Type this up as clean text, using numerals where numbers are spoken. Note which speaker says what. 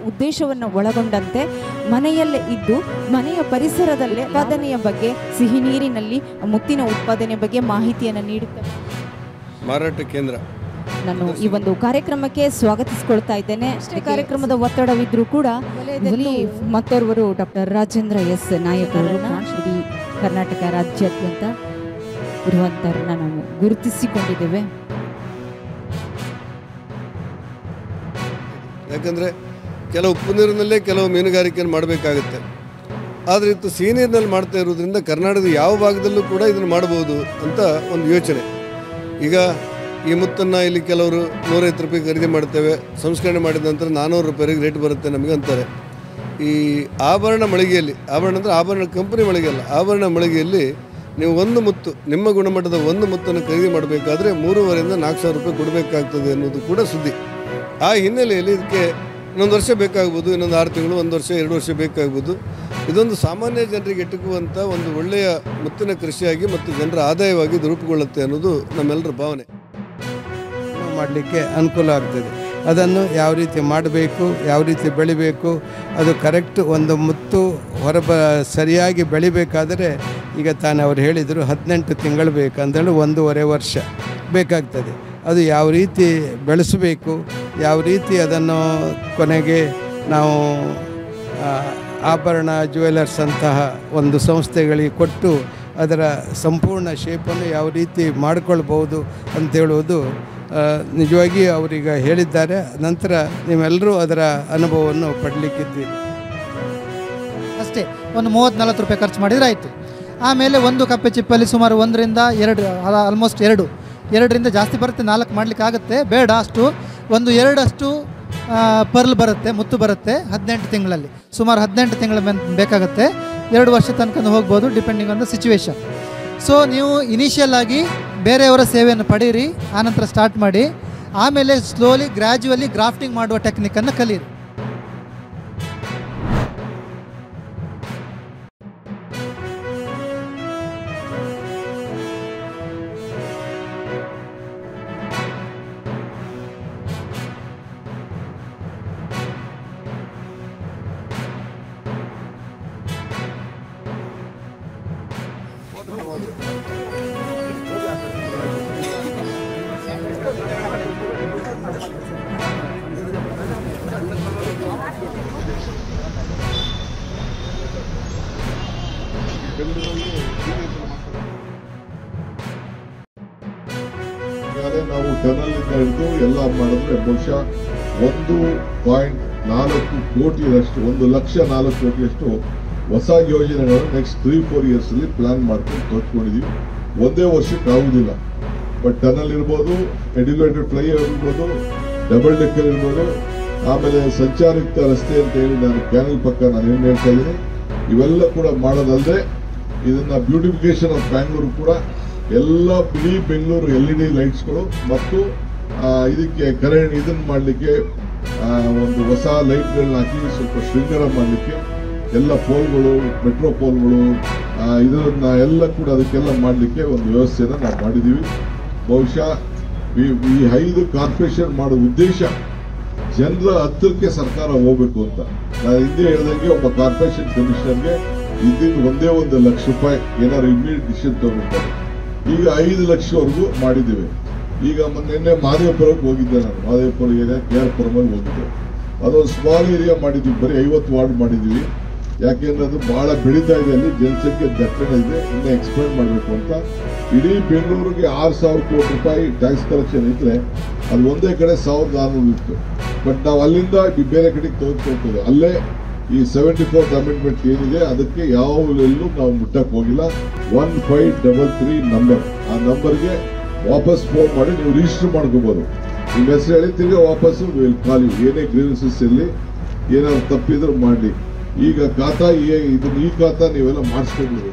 Speaker 1: ಉದ್ದೇಶವನ್ನು ಒಳಗೊಂಡಂತೆ ಮನೆಯಲ್ಲೇ ಇದ್ದು ಮನೆಯ ಪರಿಸರದಲ್ಲೇ ಉತ್ಪಾದನೆಯ ಬಗ್ಗೆ, ಸಿಹಿ ನೀರಿನಲ್ಲಿ ಮುತ್ತಿನ ಉತ್ಪಾದನೆ ಬಗ್ಗೆ ಮಾಹಿತಿಯನ್ನು ನೀಡುತ್ತಾರೆ.
Speaker 2: ಮಾರಾಟ ಕೇಂದ್ರ
Speaker 1: ನಾನು ಈ ಒಂದು ಕಾರ್ಯಕ್ರಮಕ್ಕೆ ಸ್ವಾಗತಿಸಿಕೊಳ್ತಾ ಇದ್ದೇನೆ. ಕಾರ್ಯಕ್ರಮದ ಒತ್ತಡವಿದ್ರೂ ಕೂಡ ಇಲ್ಲಿ ಮತ್ತೋರ್ವರು ಡಾಕ್ಟರ್ ರಾಜೇಂದ್ರ ಎಸ್ ನಾಯಕ್ ಅವರನ್ನ ಇಡೀ ಕರ್ನಾಟಕ ರಾಜ್ಯಾದ್ಯಂತ ಇರುವಂತರನ್ನ ನಾವು ಗುರುತಿಸಿಕೊಂಡಿದ್ದೇವೆ.
Speaker 2: ಯಾಕಂದರೆ ಕೆಲವು ಉಪ್ಪು ನೀರಿನಲ್ಲೇ ಕೆಲವು ಮೀನುಗಾರಿಕೆಯನ್ನು ಮಾಡಬೇಕಾಗುತ್ತೆ. ಆದರೆ ಇದು ಸಿಹಿ ನೀರಿನಲ್ಲಿ ಮಾಡ್ತಾ ಇರೋದ್ರಿಂದ ಕರ್ನಾಟಕದ ಯಾವ ಭಾಗದಲ್ಲೂ ಕೂಡ ಇದನ್ನು ಮಾಡ್ಬೋದು ಅಂತ ಒಂದು ಯೋಚನೆ. ಈಗ ಈ ಮುತ್ತನ್ನು ಇಲ್ಲಿ ಕೆಲವರು 150 ರೂಪಾಯಿ ಖರೀದಿ ಮಾಡ್ತೇವೆ, ಸಂಸ್ಕರಣೆ ಮಾಡಿದ ನಂತರ 400 ರೂಪಾಯಿಗೆ ರೇಟ್ ಬರುತ್ತೆ ನಮಗೆ ಅಂತಾರೆ. ಈ ಆಭರಣ ಮಳಿಗೆಯಲ್ಲಿ, ಆಭರಣ ಅಂದರೆ ಆಭರಣ ಕಂಪನಿ ಮಳಿಗೆ ಅಲ್ಲ, ಆಭರಣ ಮಳಿಗೆಯಲ್ಲಿ ನೀವು ಒಂದು ಮುತ್ತು, ನಿಮ್ಮ ಗುಣಮಟ್ಟದ ಒಂದು ಮುತ್ತನ್ನು ಖರೀದಿ ಮಾಡಬೇಕಾದ್ರೆ 3,500 ರಿಂದ 4,000 ರೂಪಾಯಿ ಕೊಡಬೇಕಾಗ್ತದೆ ಅನ್ನೋದು ಕೂಡ ಸುದ್ದಿ. ಆ ಹಿನ್ನೆಲೆಯಲ್ಲಿ ಇದಕ್ಕೆ ಇನ್ನೊಂದು ವರ್ಷ ಬೇಕಾಗ್ಬೋದು, ಇನ್ನೊಂದು 6 ತಿಂಗಳು, 1 ವರ್ಷ, 2 ವರ್ಷ ಬೇಕಾಗ್ಬೋದು. ಇದೊಂದು ಸಾಮಾನ್ಯ ಜನರಿಗೆ ಎಟುಕುವಂಥ ಒಂದು ಒಳ್ಳೆಯ ಮುತ್ತಿನ ಕೃಷಿಯಾಗಿ ಮತ್ತು ಜನರ ಆದಾಯವಾಗಿ ಇದು ರೂಪುಗೊಳ್ಳುತ್ತೆ ಅನ್ನೋದು ನಮ್ಮೆಲ್ಲರ ಭಾವನೆ.
Speaker 3: ಮಾಡಲಿಕ್ಕೆ ಅನುಕೂಲ ಆಗ್ತದೆ. ಅದನ್ನು ಯಾವ ರೀತಿ ಮಾಡಬೇಕು, ಯಾವ ರೀತಿ ಬೆಳಿಬೇಕು, ಅದು ಕರೆಕ್ಟ್ ಒಂದು ಮುತ್ತು ಸರಿಯಾಗಿ ಬೆಳಿಬೇಕಾದರೆ ಈಗ ತಾನು ಅವ್ರು ಹೇಳಿದರು 18 ತಿಂಗಳು ಬೇಕಂದೇಳಿ 1.5 ವರ್ಷ ಬೇಕಾಗ್ತದೆ. ಅದು ಯಾವ ರೀತಿ ಬೆಳೆಸಬೇಕು, ಯಾವ ರೀತಿ ಅದನ್ನು ಕೊನೆಗೆ ನಾವು ಆಭರಣ ಜ್ಯುವೆಲರ್ಸ್ ಅಂತಹ ಒಂದು ಸಂಸ್ಥೆಗಳಿಗೆ ಕೊಟ್ಟು ಅದರ ಸಂಪೂರ್ಣ ಶೇಪನ್ನು ಯಾವ ರೀತಿ ಮಾಡಿಕೊಳ್ಬೋದು ಅಂತೇಳುವುದು ನಿಜವಾಗಿ ಅವರೀಗ ಹೇಳಿದ್ದಾರೆ. ನಂತರ ನೀವೆಲ್ಲರೂ ಅದರ ಅನುಭವವನ್ನು ಪಡಲಿಕ್ಕಿದ್ದೀರಿ.
Speaker 4: ಅಷ್ಟೇ ಒಂದು 30-40 ರೂಪಾಯಿ ಖರ್ಚು ಮಾಡಿದರೆ ಆಯಿತು. ಆಮೇಲೆ ಒಂದು ಕಪ್ಪೆ ಚಿಪ್ಪಲ್ಲಿ ಸುಮಾರು 1 ರಿಂದ 2, ಆಲ್ಮೋಸ್ಟ್ 2ರಿಂದ ಜಾಸ್ತಿ ಬರುತ್ತೆ, 4 ಮಾಡಲಿಕ್ಕೆ ಆಗುತ್ತೆ, ಬೇಡ ಅಷ್ಟು, ಒಂದು 2 ಅಷ್ಟು ಪರ್ಲ್ ಬರುತ್ತೆ, ಮುತ್ತು ಬರುತ್ತೆ 18 ತಿಂಗಳಲ್ಲಿ. ಸುಮಾರು 18 ತಿಂಗಳ ಬೇಕಾಗುತ್ತೆ, 2 ವರ್ಷ ತನಕ ಹೋಗ್ಬೋದು depending on the situation. So ನೀವು ಇನಿಷಿಯಲ್ ಆಗಿ ಬೇರೆಯವರ ಸೇವೆಯನ್ನು ಪಡೀರಿ, ಆನಂತರ ಸ್ಟಾರ್ಟ್ ಮಾಡಿ, ಆಮೇಲೆ ಸ್ಲೋಲಿ ಗ್ರ್ಯಾಜುವಲಿ ಗ್ರಾಫ್ಟಿಂಗ್ ಮಾಡುವ ಟೆಕ್ನಿಕನ್ನು ಕಲೀರಿ.
Speaker 5: ನಾವು ಟನಲ್ನಿಂದ ಹಿಡಿದು ಎಲ್ಲ ಮಾಡಿದ್ರೆ ಬಹುಶಃ 1.4 ಕೋಟಿಯಷ್ಟು, 1,04,00,000 ಕೋಟಿಯಷ್ಟು ಹೊಸ ಯೋಜನೆಗಳನ್ನು ನೆಕ್ಸ್ಟ್ 3-4 ಇಯರ್ಸ್ ಅಲ್ಲಿ ಪ್ಲಾನ್ ಮಾಡ್ಕೊಂಡು ತೋರ್ಸ್ಕೊಂಡಿದೀವಿ. ಒಂದೇ ವರ್ಷಕ್ಕೆ ಆಗುದಿಲ್ಲ. ಬಟ್ ಟನಲ್ ಇರ್ಬೋದು, ಎಡ್ಯುಲೇಟೆಡ್ ಫ್ಲೈಓವರ್ ಇರ್ಬೋದು, ಡಬಲ್ ಡೆಕ್ಕರ್ ಇರ್ಬೋದು, ಆಮೇಲೆ ಸಂಚಾರಯುಕ್ತ ರಸ್ತೆ ಅಂತ ಹೇಳಿ ನಾನು ಕ್ಯಾನಲ್ ಪಕ್ಕ ನಾನು ಏನ್ ಹೇಳ್ತಾ ಇದ್ದೀನಿ, ಇವೆಲ್ಲ ಕೂಡ ಮಾಡೋದಲ್ಲದೆ ಇದನ್ನ ಬ್ಯೂಟಿಫಿಕೇಶನ್ ಆಫ್ ಬ್ಯಾಂಗ್ಳೂರು ಕೂಡ ಎಲ್ಲ ಇಡೀ ಬೆಂಗಳೂರು LED ಲೈಟ್ಸ್ಗಳು ಮತ್ತು ಇದಕ್ಕೆ ಕರೆಂಟ್ ಇದನ್ನ ಮಾಡಲಿಕ್ಕೆ ಒಂದು ಹೊಸ ಲೈಟ್ಗಳನ್ನ ಹಾಕಿ ಸ್ವಲ್ಪ ಶೃಂಗಾರ ಮಾಡಲಿಕ್ಕೆ ಎಲ್ಲ ಪೋಲ್ಗಳು, ಮೆಟ್ರೋ ಪೋಲ್ಗಳು, ಇದನ್ನ ಎಲ್ಲ ಕೂಡ ಅದಕ್ಕೆಲ್ಲ ಮಾಡಲಿಕ್ಕೆ ಒಂದು ವ್ಯವಸ್ಥೆಯನ್ನು ನಾವು ಮಾಡಿದ್ದೀವಿ. ಬಹುಶಃ ಈ 5 ಕಾರ್ಪೊರೇಷನ್ ಮಾಡೋ ಉದ್ದೇಶ ಜನರ ಹತ್ತಿರಕ್ಕೆ ಸರ್ಕಾರ ಹೋಗ್ಬೇಕು ಅಂತ. ನಾನು ಹಿಂದೆ ಹೇಳ್ದಂಗೆ ಒಬ್ಬ ಕಾರ್ಪೊರೇಷನ್ ಕಮಿಷನರ್ಗೆ ಇದ್ದಿದ್ದು ಒಂದೇ 1 ಲಕ್ಷ ರೂಪಾಯಿ ಏನಾದ್ರು ಇಮಿಡಿಯೇಟ್ ಡಿಸಿಷನ್ ತಗೊಂಡಿದ್ದಾರೆ. ಈಗ 5 ಲಕ್ಷವರೆಗೂ ಮಾಡಿದ್ದೇವೆ. ಈಗ ನಿನ್ನೆ ಮಹದೇವಪುರಕ್ಕೆ ಹೋಗಿದ್ದೆ ನಾನು, ಮಹದೇವಪುರ ಏರಿಯಾ KR-ಪುರಮಲ್ಲಿ ಹೋಗಿದ್ದೆ. ಅದೊಂದು ಸ್ಮಾಲ್ ಏರಿಯಾ ಮಾಡಿದ್ವಿ, ಬರೀ 50 ವಾರ್ಡ್ ಮಾಡಿದ್ವಿ. ಯಾಕೆಂದ್ರೆ ಅದು ಬಹಳ ಬೆಳೀತಾ ಇದೆ, ಅಲ್ಲಿ ಜನಸಂಖ್ಯೆ ದಟ್ಟಣೆ ಇದೆ, ಇನ್ನೂ ಎಕ್ಸ್ಪ್ಯಾಂಡ್ ಮಾಡಬೇಕು ಅಂತ. ಇಡೀ ಬೆಂಗಳೂರಿಗೆ 6,000 ಕೋಟಿ ರೂಪಾಯಿ ಟ್ಯಾಕ್ಸ್ ಕಲೆಕ್ಷನ್ ಇದ್ರೆ ಅದು ಒಂದೇ ಕಡೆ 1,400 ಇತ್ತು. ಬಟ್ ನಾವು ಅಲ್ಲಿಂದ ಬೇರೆ ಕಡೆಗೆ ತೋರಿಸ್ಕೊಳ್ತೇವೆ. ಅಲ್ಲೇ ಈ 74th ಅಮೆಂಡ್ಮೆಂಟ್ ಏನಿದೆ ಅದಕ್ಕೆ ಎಲ್ಲೂ ನಾವು ಮುಟ್ಟಕ್ಕೆ ಹೋಗಿಲ್ಲ. 1533 ನಂಬರ್, ಆ ನಂಬರ್ಗೆ ವಾಪಸ್ ಫೋನ್ ಮಾಡಿ ನೀವು ರಿಜಿಸ್ಟರ್ ಮಾಡ್ಕೋಬಹುದು. ನಿಮ್ಮ ಹೆಸರು ಹೇಳಿ ತಿರ್ಗಿ ವಾಪಸ್ ಕಾಲಿ, ಏನೇ ಗ್ರೀವೆನ್ಸಸ್ ಇರಲಿ, ಏನಾದ್ರು ತಪ್ಪಿದ್ರು ಮಾಡಿ. ಈಗ ಖಾತಾ ಈ ಖಾತಾ ನೀವೆಲ್ಲ ಮಾಡಿಸ್ಕೊಬೋದು.